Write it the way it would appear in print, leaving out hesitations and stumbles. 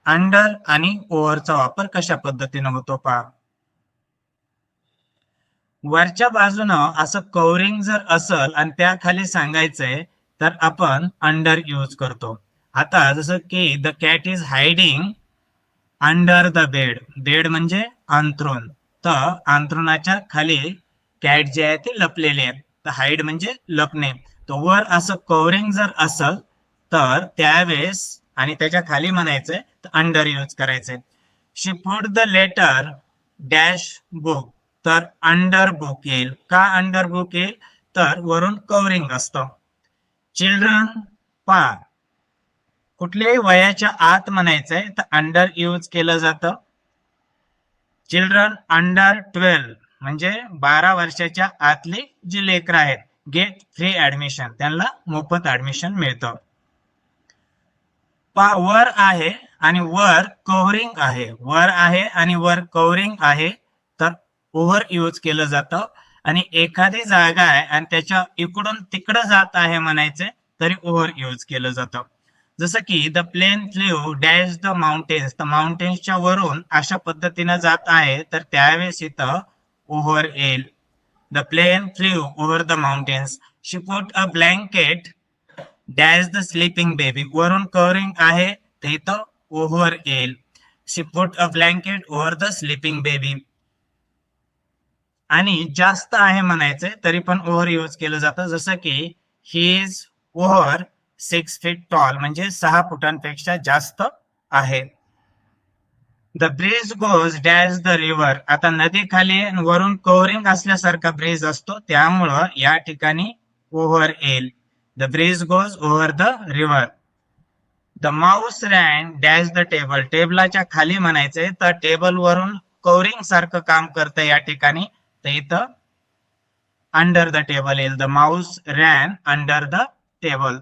Under आणि ओव्हरचा वापर कशा पद्धतीने होतो पहा. वरच्या बाजूनं असं कव्हरिंग जर असल आणि त्याखाली सांगायचंय तर आपण अंडर यूज करतो. आता जसं की the cat is hiding under the bed. Bed म्हणजे अंथरूण. तर अंथरुणाच्या खाली कॅट जे आहे ते लपलेले आहे. तर हाईड म्हणजे लपणे. तो वर असं कव्हरिंग जर असल तर त्यावेळेस आणि त्याच्या खाली म्हणायचंय तर अंडर यूज करायचंय. She put the letter dash book. तर अंडर बुक येईल. का अंडर बुक येईल तर वरून कव्हरिंग असतं. चिल्ड्रन पा कुठल्याही वयाच्या आत म्हणायचंय तर अंडर यूज केलं जातं. चिल्ड्रन अंडर 12 म्हणजे 12 वर्षाच्या आतली जी लेकरं आहेत गेट फ्री ऍडमिशन, त्यांना मोफत ऍडमिशन मिळतं. वर आहे आणि वर कव्हरिंग आहे. वर आहे आणि वर कव्हरिंग आहे तर ओव्हर यूज केलं जातं. आणि एखादी जागा आहे आणि त्याच्या इकडून तिकडं जात आहे म्हणायचे तरी ओव्हर यूज केलं जातं. जसं की the plane flew dash the mountains. तर माउंटेन्सच्या वरून अशा पद्धतीनं जात आहे तर त्यावेळेस इथं ओव्हर येईल. The plane flew over the mountains. She put a blanket dash the sleeping baby. वरून कव्हरिंग आहे तर इथं ओव्हर येईल. She put a blanket over the sleeping baby. आणि जास्त आहे म्हणायचंय तरी पण ओव्हर यूज केलं जातं. जसं की he is over 6 feet tall म्हणजे 6 फुटांपेक्षा जास्त आहे. The bridge goes dash the river. आता नदी खाली वरून कव्हरिंग असल्यासारखा ब्रिज असतो त्यामुळं या ठिकाणी ओव्हर येईल. The bridge goes over the river. The Mouse ran dash the table. टेबलाच्या खाली म्हणायचंय तर टेबल वरून कव्हरिंग सारखं काम करतं या ठिकाणी तर इथं अंडर द टेबल येईल. The Mouse ran under the table.